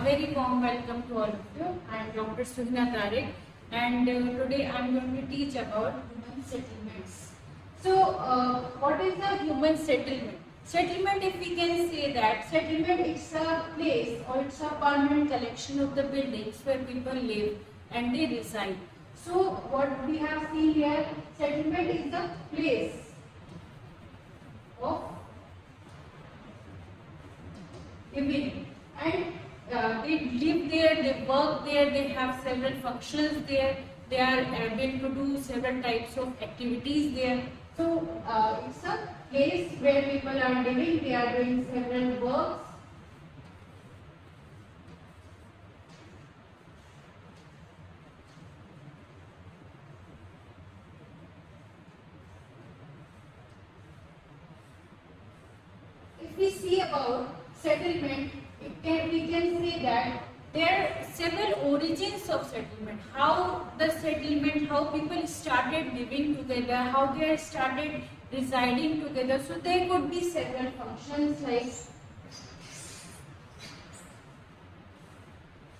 very warm welcome to all of you. I am Dr. Sujna Tariq, and today I am going to teach about human settlements. So, what is the human settlement? Settlement, if we can say that, settlement is a place or it's a permanent collection of the buildings where people live and they reside. So, what we have seen here, settlement is the place of living, and they live there, they work there, they have several functions there, they are able to do several types of activities there. So it's a place where people are living, they are doing several works. If we see about settlement, we can say that there are several origins of settlement. How the settlement, how people started living together, how they started residing together. So there could be several functions, like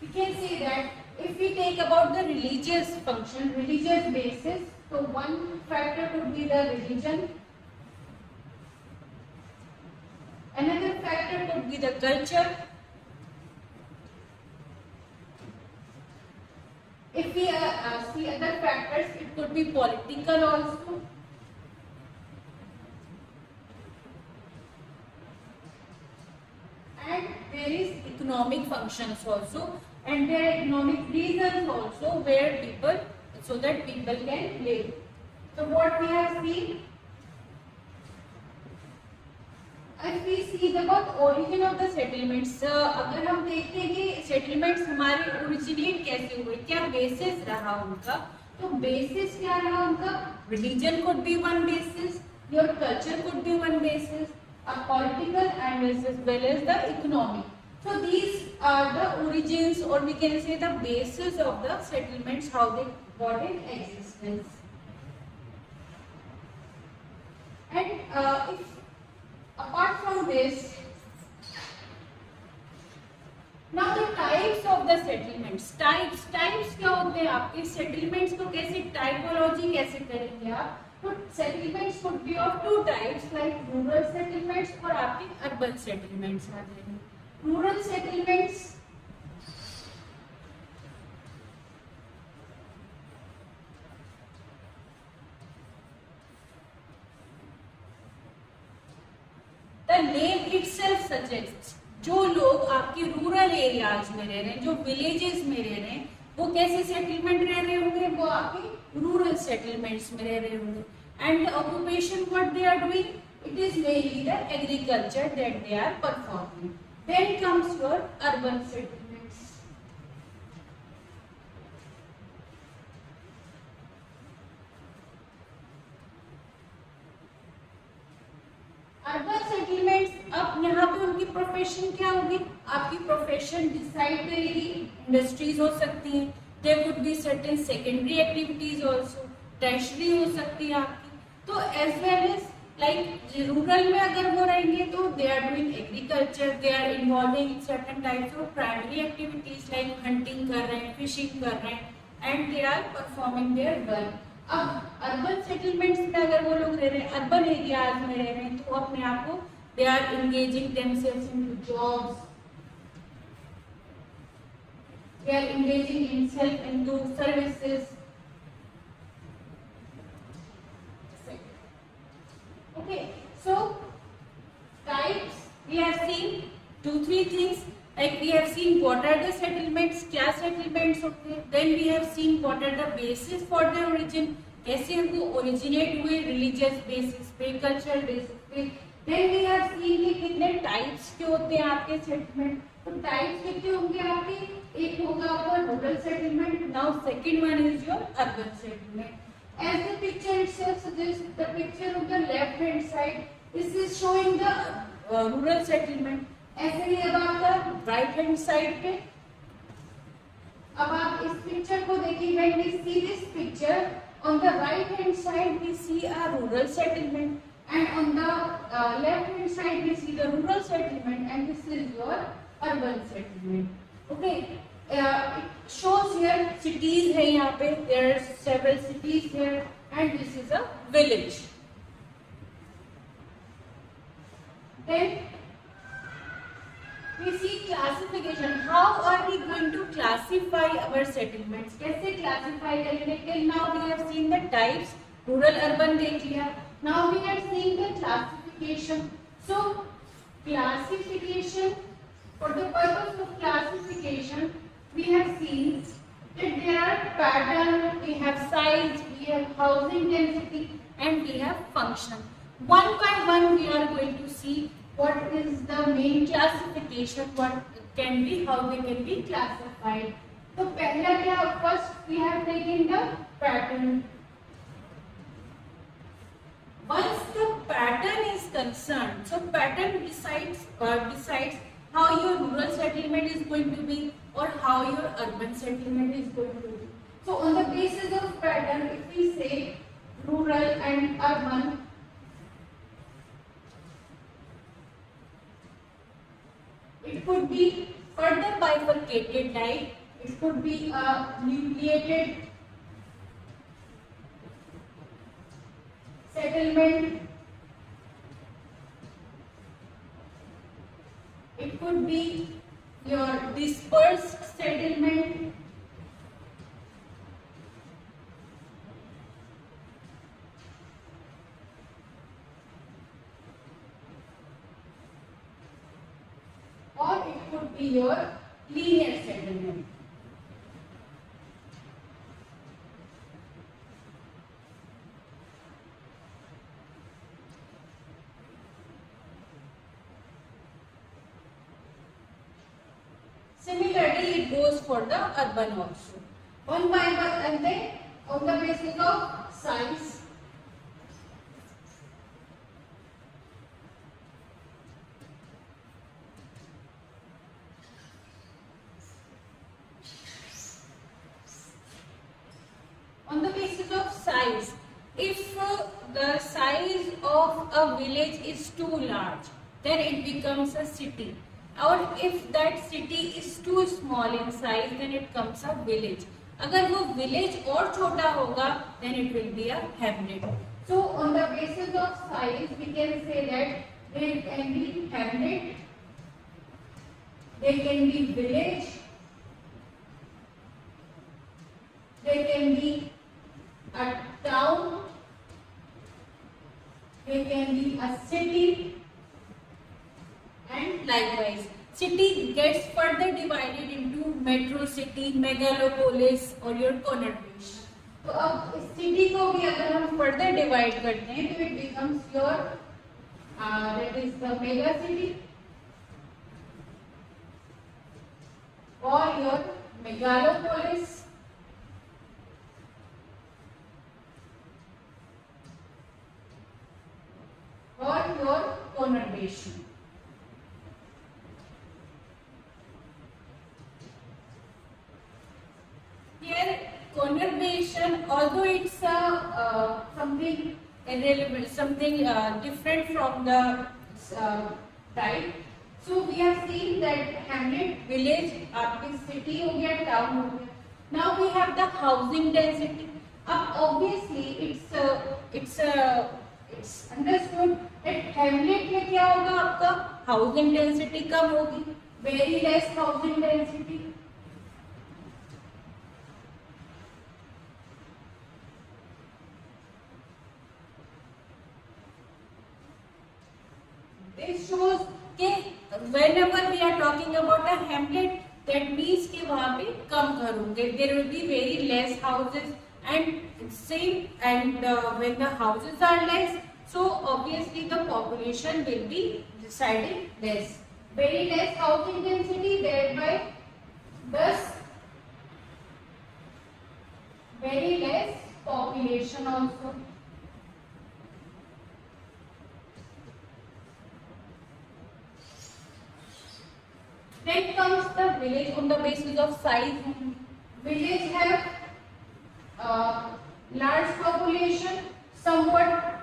we can say that if we take about the religious function, religious basis, so one factor could be the religion. Another factor could be the culture. If we see other factors, it could be political also. And there is economic functions also, and there are economic reasons also where people, so that people can live. So what we have seen, if we see the origin of the settlements, अगर हम देखते हैं कि settlements हमारे originate कैसे हुए, क्या basis रहा उनका, तो basis क्या रहा उनका, religion could be one basis, your culture could be one basis, a political and as well as the economic. So these are the origins, or we can say the basis of the settlements, how they got in existence. And if apart from this, now the types of the settlements, types क्या होते हैं आपके settlements को कैसे typology कैसे करेंगे आप, तो settlements could be of two types, like rural settlements और आपके urban settlements आ जाएंगे. Rural settlements The name itself suggests, जो लोग आपके रूरल एरियाज में रह रहे हैं, जो विलेजेस में रह रहे हैं, वो कैसे सेटलमेंट रह रहे होंगे, वो आपके रूरल सेटलमेंट्स में रह रहे होंगे. And occupation what they are doing, it is mainly the agriculture that they are performing. Then comes your urban settlements. Urban settlements, अब यहाँ पे उनकी प्रोफेशन क्या होगी, आपकी प्रोफेशन डिसाइड करेगी. इंडस्ट्रीज हो सकती हैं, there could be certain secondary activities also, tertiary हो सकती है आपकी. तो as well as like rural में अगर वो रहेंगे तो they are doing agriculture, they are involving in certain types of primary activities like hunting कर रहे हैं, फिशिंग कर रहे हैं, and they are performing their work. अब अर्बन सेटलमेंट्स में अगर वो लोग रह रहे हैं, अर्बन एरियाज में रह रहे हैं, तो अपने आप को they are engaging themselves into jobs, they are engaging himself into services. Okay, so types we have seen 2-3 things, like we have seen what are the settlements, क्या settlements होते हैं. Then we have seen what are the basis for their origin, कैसे वो originate हुए, religious basis पे, cultural basis पे. Then we have seen कि कितने types के होते हैं आपके settlement. तो types कितने होंगे आपके, एक होगा आपका rural settlement. Now second one is your urban settlement. As the picture itself suggests, the picture of the left hand side, this is showing the rural settlement. ऐसे ही अब आपका राइट हैंड साइड पे, अब आप इस पिक्चर को देखिए, when we see this picture on the right hand side we see a rural settlement, and on the left hand side we see the rural settlement, and this is your urban settlement. Okay, it shows here cities है यहाँ पे. There are several cities here, and this is a village. Then we see classification. How are we going to classify our settlements? कैसे classify करेंगे? Till now we have seen the types. Rural, urban देख लिया. Now we are seeing the classification. So classification, for the purpose of classification, we have seen that there are pattern, we have size, we have housing density, and we have function. One by one we are going to see what is the main classification, what can be, how they can be classified. So पहला क्या, first we have taken the pattern. Once the pattern is concerned, so pattern decides how your rural settlement is going to be or how your urban settlement is going to be. So on the basis of pattern, if we say rural and urban, it could be further bifurcated, like it could be a nucleated settlement, it could be your dispersed settlement, or it could be your linear settlement. Similarly, it goes for the urban also. One by one, and then on the basis of size, on the basis of size, if the size of a village is too large, then it becomes a city. और if that city is too small in size, then it becomes a village. अगर वो village और छोटा होगा, then it will be a hamlet. So on the basis of size, we can say that there can be hamlet, there can be village, there can be a town, there can be a city, and likewise city gets further divided into metro city, megalopolis और your conurbation. तो अब इस city को भी अगर हम further divide करते हैं तो it becomes your that is the mega city or your megalopolis or your conurbation. Here conurbation, although it's something irrelevant, something different from the type. So we have seen that hamlet, village, आपकी city हो गया, town हो गया. Now we have the housing density. अब obviously it's understood that hamlet में क्या होगा, आपका housing density कम होगी, very less housing density. This shows कि whenever we are talking about a hamlet, that means कि वहाँ पे कम घर होंगे. There will be very less houses and same, and when the houses are less, so obviously the population will be residing less. Very less housing density, thereby thus very less population also. Then comes the village on the basis of size. Village have large population, somewhat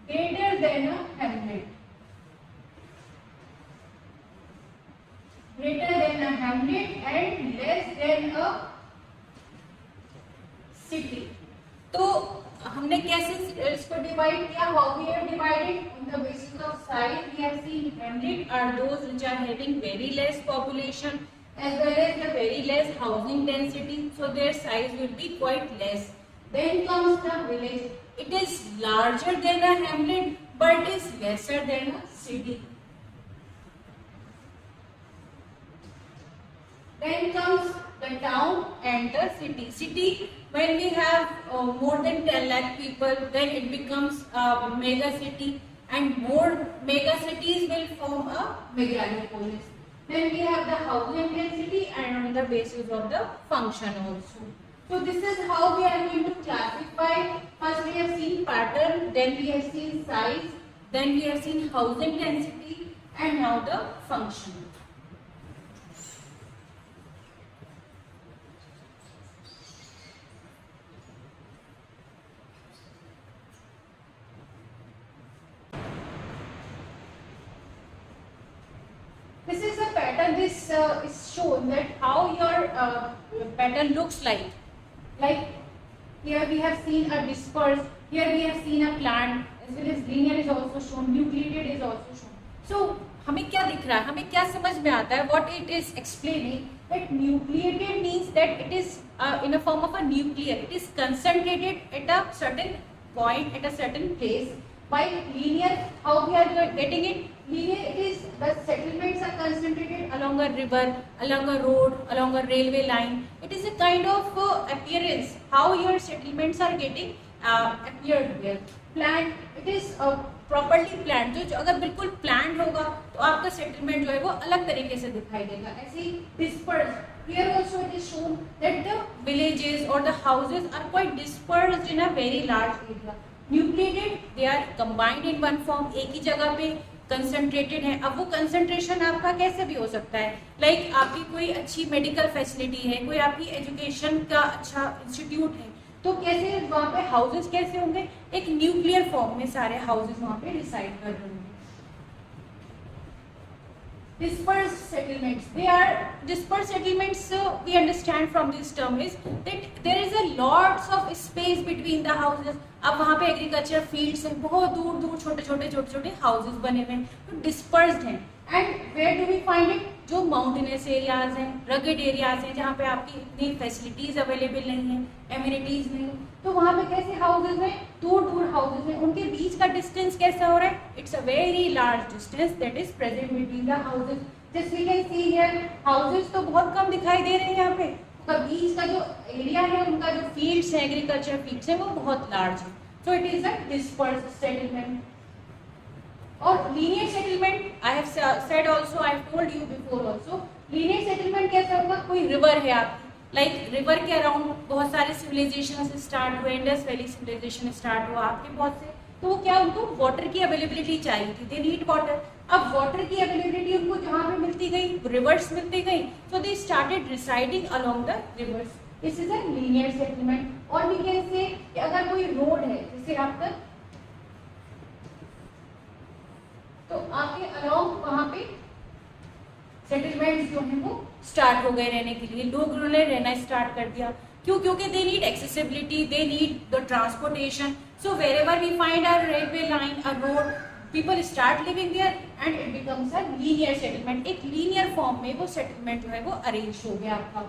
greater than a hamlet. greater than a hamlet and less than a city. तो हमने कैसे इसको divide किया? How we have divided? On the basis of size, we have seen hamlet are those which are having very less population as well as the very less housing density, so their size will be quite less. Then comes the village. It is larger than a hamlet but is lesser than a city. Then comes the town and the city. City, when we have more than 10 lakh people, then it becomes a mega city, and more mega cities will form a megalopolis. Then we have the housing density and on the basis of the function also. So this is how we are going to classify. First we have seen pattern, then we have seen size, then we have seen housing density, and now the function. This is a pattern. This is shown that how your pattern looks like. Like here we have seen a dispersed, here we have seen a plant, as well as linear is also shown, nucleated is also shown. So हमें क्या दिख रहा है, हमें क्या समझ में आता है? What it is explaining that nucleated means that it is in a form of a nuclear. It is concentrated at a certain point, at a certain place. While linear, how we are getting it? Linear, it is the settlements are concentrated along a river, along a road, along a railway line. It is a kind of appearance, how your settlements are getting appeared there. Planned, it is properly planned. तो अगर बिल्कुल planned होगा तो आपका settlement जो है वो अलग तरीके से दिखाई देगा. ऐसे ही dispersed. Here also it is shown that the villages or the houses are quite dispersed in a very large area. Nucleated, they are combined in one form. एक ही जगह पे कंसंट्रेटेड है. अब वो कंसंट्रेशन आपका कैसे भी हो सकता है? लाइक आपकी कोई अच्छी मेडिकल फैसिलिटी है, कोई आपकी एजुकेशन का अच्छा इंस्टीट्यूट है, तो कैसे वहाँ पे हाउसेस कैसे होंगे? एक न्यूक्लियर फॉर्म में सारे हाउसेस वहाँ पे डिसाइड कर रहे होंगे. Dispersed settlements. They are dispersed settlements. So we understand from this term is that there is a lots of space between the houses. अब वहाँ पे एग्रीकल्चर फील्ड्स हैं, बहुत दूर दूर छोटे छोटे हाउसेस बने हुए हैं, तो डिस्पर्स्ड हैं. And where do we find it? जो माउंटेनस एरियाज हैं, रगेड एरियाज हैं, जहाँ पे आपकी इतनी फैसिलिटीज अवेलेबल नहीं है, एमिनिटीज नहीं, तो वहाँ पे कैसे हाउसेज हैं? दूर दूर हाउसेज हैं. उनके बीच का डिस्टेंस कैसा हो रहा है? It's a very large distance that is present between the houses. Just we can see here, houses तो बहुत कम दिखाई दे रहे हैं यहाँ पे, तो बीच का जो एरिया है, उनका जो फील्ड्स है, एग्रीकल्चर फील्ड्स है, वो बहुत लार्ज है. So it is a dispersed settlement. और linear settlement, I have said also, I have told you before also, linear settlement कैसा होगा? कोई रिवर है आपकी, लाइक रिवर के अराउंड बहुत सारे सिविलाइजेशन स्टार्ट हुए, इंडस वैली सिविलाइजेशन स्टार्ट हुआ आपके बहुत से, तो वो क्या, उनको वाटर की अवेलेबिलिटी चाहिए थी, दे नीड वाटर. अब वाटर की अवेलेबिलिटी उनको जहाँ पे मिलती गई, रिवर्स मिलती गई, so they started residing along the rivers. This is a linear settlement. और भी कैसे कि अगर कोई रोड है, जैसे आपका, तो आपके अलोंग वहाँ पे सेटलमेंट्स जो है वो स्टार्ट हो गए रहने के लिए, लोग उन्होंने रहना स्टार्ट कर दिया. क्यों? क्योंकि they need accessibility, they need the transportation. So wherever we find a railway line, a road, people start living there and it becomes a linear settlement. एक linear form में वो settlement जो है वो arrange हो गया आपका.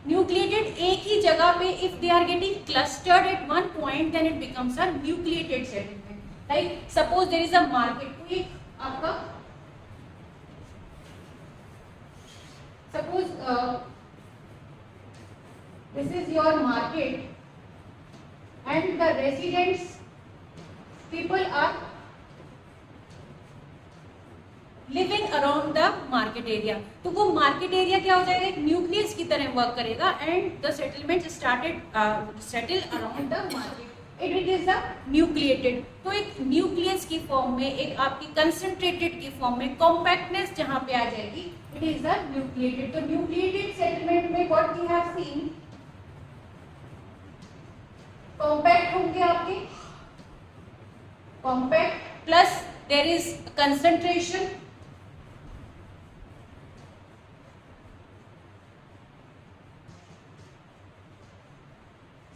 Nucleated एक ही जगह पे if they are getting clustered at one point, then it becomes a nucleated settlement. Like suppose there is a market, कोई आपका, suppose this is your market and the residents people are living around the market area. तो वो market area क्या हो जाएगा? एक nucleus की तरह वर्क करेगा and the settlement started settle around the market. It is the nucleated. तो एक न्यूक्लियस की फॉर्म में, एक आपकी कंसंट्रेटेड की फॉर्म में, कॉम्पैक्टनेस जहां पे आ जाएगी, इट इज द न्यूक्लिएटेड. तो न्यूक्लिएटेड सेटलमेंट में what we have seen, compact होंगे आपके, compact plus there is concentration.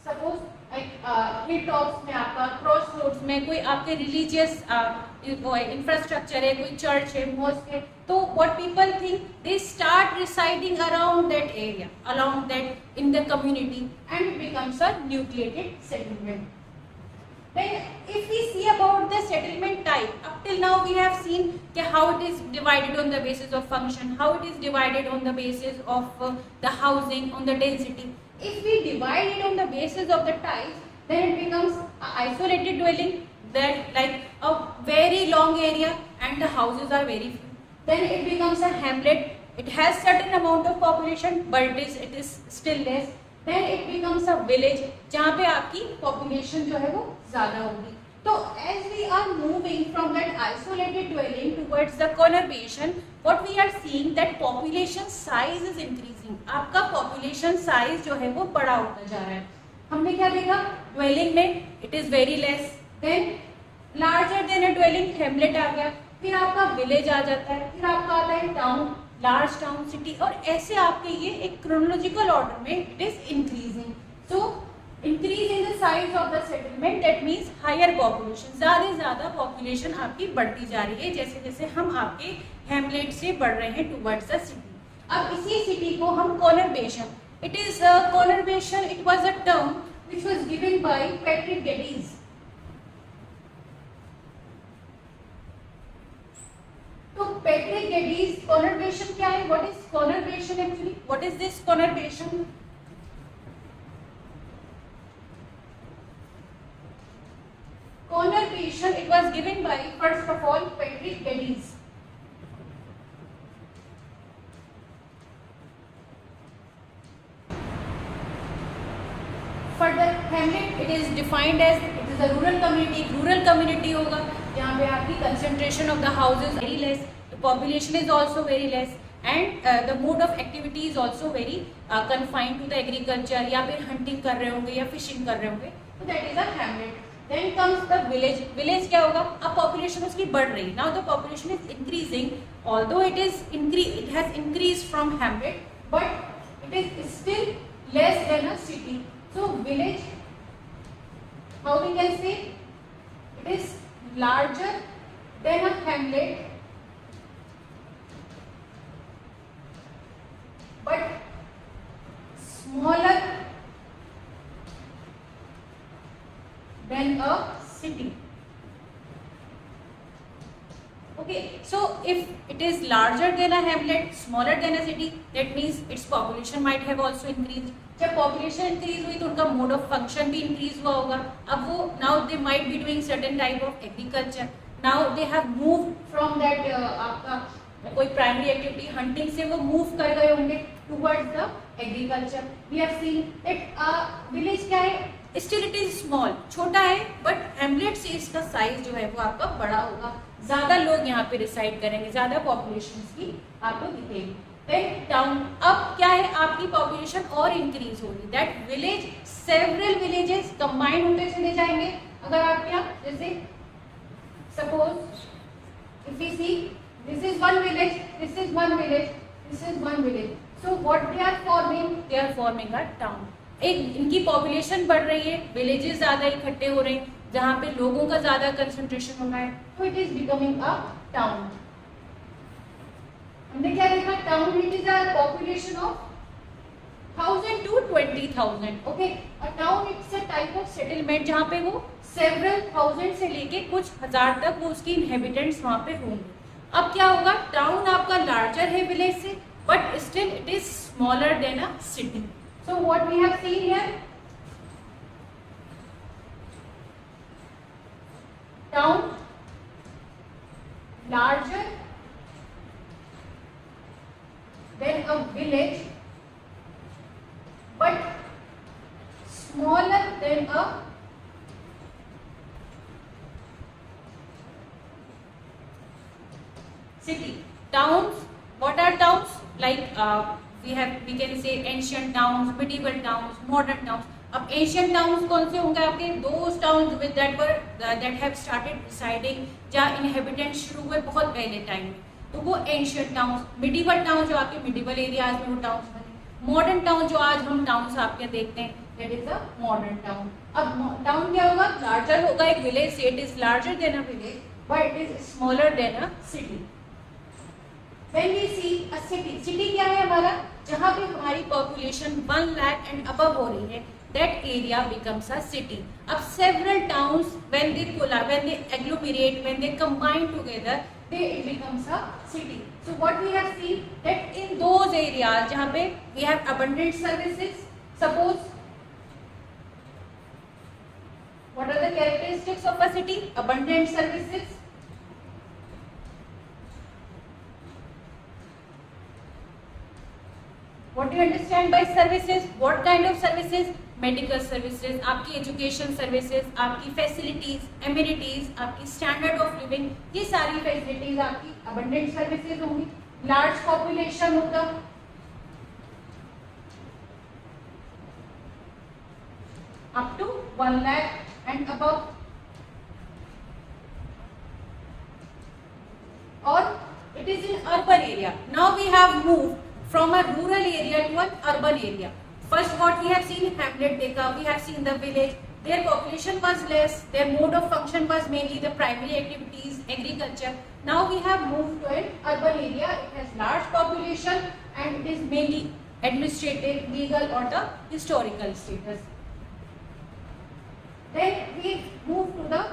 Suppose hill tops में आपका क्रॉस रोड्स में कोई आपके रिलीजियस इंफ्रास्ट्रक्चर है, कोई चर्च है, मॉस्क है, तो what people think they start residing around that area, around that in the community, and it becomes a nucleated settlement. Then if we see about the settlement type, up till now we have seen how it is divided on the basis of function, how it is divided on the basis of the housing, on the density. If we divide it on the basis of the types, then it becomes an isolated dwelling, that like a very long area and the houses are very few. Then it becomes a hamlet. It has certain amount of population, but it is still less. Then it becomes a village, जहाँ पे आपकी population जो है वो ज़्यादा होगी. तो as we are moving from that isolated dwelling towards the conurbation, what we are seeing that population size is increasing. आपका population size जो है वो बड़ा होता जा रहा है. हमने क्या देखा? dwelling में it is very less. Then larger than a dwelling hamlet आ गया. फिर आपका village आ जाता है. फिर आपका आता है town, लार्ज टाउन, सिटी, और ऐसे आपके ये एक क्रोनोलॉजिकल ऑर्डर में it is increasing. So increase in the size of the settlement, that means higher population, ज्यादा पॉपुलेशन आपकी बढ़ती जा रही है जैसे जैसे हम आपके हैमलेट से बढ़ रहे हैं टुवर्ड्स द सिटी. अब इसी सिटी को हम conurbation, it is conurbation, it was a term which was given by Patrick Geddes. तो पैट्रिक गेडीज कॉनरबेशन क्या है? What is conurbation actually? What is this conurbation? Conurbation it was given by first of all Patrick Geddes. For the hamlet it is defined as it is a rural community. Rural community होगा जहाँ पे आपकी concentration of the houses very less, the population is also very less, and the mode of activity is also very confined to the agriculture, या फिर hunting कर रहे होंगे या fishing कर रहे होंगे, तो that is a hamlet. Then comes the village. Village क्या होगा? अब population उसकी बढ़ रही. Now the population is increasing, although it has increased from hamlet, but it is still less than a city. So village, how we can say, it is larger than a hamlet, but smaller than a city. Okay, so if it is larger than a hamlet, smaller than a city, that means its population might have also increased. जब population increase हुई तो उनका mode of function भी increase हुआ होगा. अब वो now they might be doing certain type of agriculture. Now they have moved from that आपका कोई प्राइमरी एक्टिविटी हंटिंग से वो मूव कर गए होंगे towards the agriculture. We have seen that village क्या है? स्टिल इट इज स्मॉल, छोटा है, बट हैमलेट से इसका साइज जो है वो आपका बड़ा होगा. ज्यादा लोग यहाँ पे रिसाइड करेंगे, ज्यादा पॉपुलेशन की आपको दिखेगी. टाउन, अब क्या है? आपकी पॉपुलेशन और इंक्रीज होगी. That village, several villages combine होते चले जाएंगे. अगर आप क्या, जैसे suppose if we see this is one village, this is one village, this is one village, so what they are forming? They are forming a town. एक इनकी population बढ़ रही है, विलेजेस ज्यादा इकट्ठे हो रहे हैं, जहाँ पे लोगों का ज्यादा कंसंट्रेशन हो रहा है, तो it is becoming a town. हमने क्या देखा? Town it is a population of 1000 to 20,000. Okay, a town it's a type of settlement जहाँ पे वो सेवरल थाउजेंड से लेके कुछ हजार तक वो उसकी इनहेबिटेंट्स वहाँ पे होंगे. अब क्या होगा? टाउन आपका लार्जर है विलेज से, but still it is smaller than a city. So what we have seen here, town larger than a village, but smaller than a city. Towns, what are towns? Like we can say ancient towns, medieval towns, modern towns. अब Asian towns कौन से होंगे आपके? Those towns with that have started residing, जहाँ inhabitant शुरू हुए बहुत पहले टाइम में, तो वो एंशियंट टाउन्स। मिडिवल टाउन जो आपके मिडिवल एरियाज में वो टाउन्स बने। मॉडर्न टाउन जो आज हम टाउन्स आपके देखते हैं, that is a modern town. अब टाउन क्या होगा? लार्जर होगा एक विलेज से, it is larger than a village but it is smaller than a city. When we see a city, city क्या है हमारा? जहाँ पे हमारी पॉपुलेशन 1 लाख एंड अबव हो रही है, that area becomes a city. अब several towns when they agglomerate, when they combine together, it becomes a city. So what we have seen that in those areas जहाँ पे we have abundant services, suppose what are the characteristics of a city? Abundant services. What do you understand by services? What kind of services? Medical services, आपकी education services, आपकी facilities, amenities, आपकी standard of living, ये सारी facilities आपकी abundant services होंगी। Large population होगा, up to 1 lakh and above, और it is in urban area. Now we have moved from a rural area to an urban area. First what we have seen hamlet dekha, we have seen the village, their population was less, their mode of function was mainly the primary activities, agriculture. Now we have moved to an urban area, it has large population and it is mainly administrative, legal or the historical status. Then we move to the,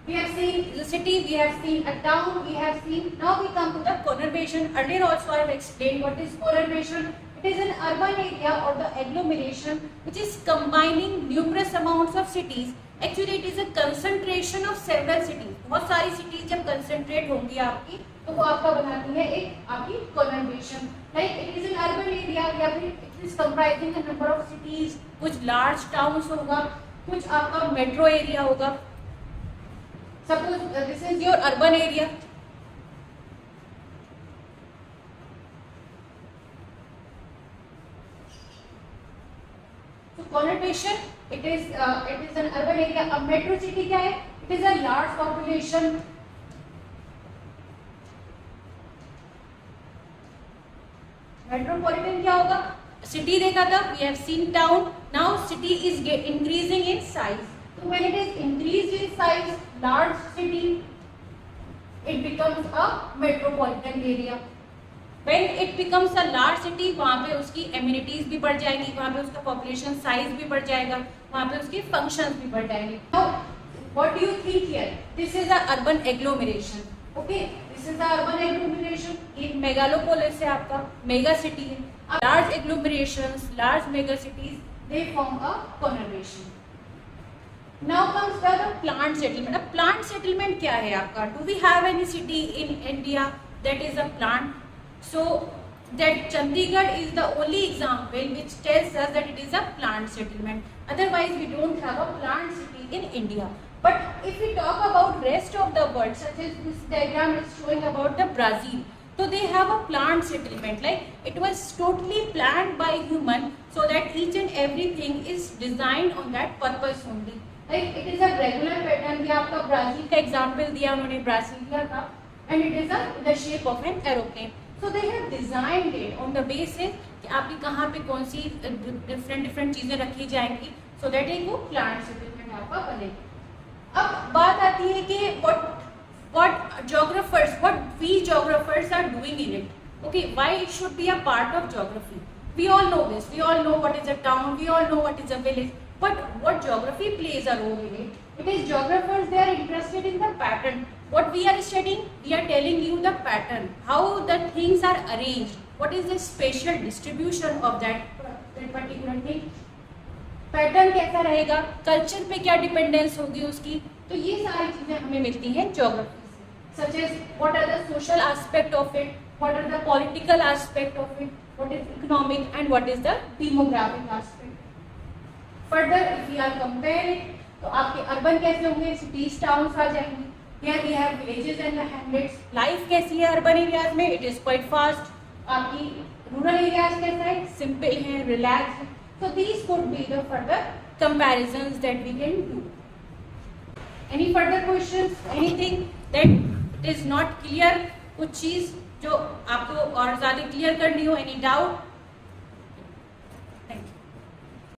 we have seen the city, we have seen a town, we have seen, now we come to the conurbation. Earlier also I have explained what is conurbation. It is an urban area or the agglomeration which is combining numerous amounts of cities. Actually it is a concentration of several cities. बहुत सारी cities जब concentrate होंगी आपकी, तो वो आपका बनाती है एक आपकी conurbation. Like it is an urban area या फिर it is comprising a number of cities, कुछ large towns होगा, कुछ आपका metro area होगा. Suppose this is your urban area. So connotation, it is an urban area. A metro city क्या है? It is a large population. Metropolitan क्या होगा? City देखा था. We have seen town. Now city is increasing in size. So when it is increased in size, large city, it becomes a metropolitan area. When it becomes a large city, वहाँ पे उसकी amenities भी बढ़ जाएगी, वहाँ पे उसका population size भी बढ़ जाएगा, वहाँ पे उसके functions भी बढ़ जाएंगे. Now, what do you think here? This is a urban agglomeration. Okay, this is a urban agglomeration. एक megalopolis है आपका, mega city है. Large agglomerations, large mega cities, they form a conurbation. Now comes the plant settlement. अब plant settlement क्या है आपका? Do we have any city in India that is a plant? So that Chandigarh is the only example which tells us that it is a plant settlement. Otherwise we don't have a plant city in India. But if we talk about rest of the world, such as this diagram is showing about the Brazil, so they have a plant settlement. Like it was totally planned by human, so that each and everything is designed on that purpose only. Like it is a regular pattern. ये आपका Brazil का example दिया उन्होंने, Brasilia का, and it is in the shape of an aeroplane. So they have designed it on the basis कि आपकी कहाँ पे कौन सी different चीजें रखी जाएंगी, so that एक वो plant settlement आपका बनेगी. अब बात आती है कि what we geographers are doing in it. Okay, why it should be a part of geography? We all know this. We all know what is a town. We all know what is a village. But what geography plays a role in it? It is geographers, they are interested in the pattern. What we are studying, we are telling you the pattern, how the things are arranged, what is the spatial distribution of that particular thing. Pattern कैसा रहेगा, culture पे क्या dependence होगी उसकी, तो ये सारी चीजें हमें मिलती हैं ज्योग्राफी से. Such as what are the social aspect of it, what are the political aspect of it, what is economic and what is the demographic aspect. Further if we are compare it, तो आपके urban कैसे होंगे, cities towns आ जाएंगे. Here we have villages and hamlets. Life कैसी है urban areas में, it is quite fast. आपकी रूरल एरियाज कैसा है, सिंपल है, रिलैक्स है. So these could be the further comparisons that we can do. Any further questions? Anything that is not clear? कुछ चीज जो आपको और ज्यादा क्लियर करनी हो? Any doubt?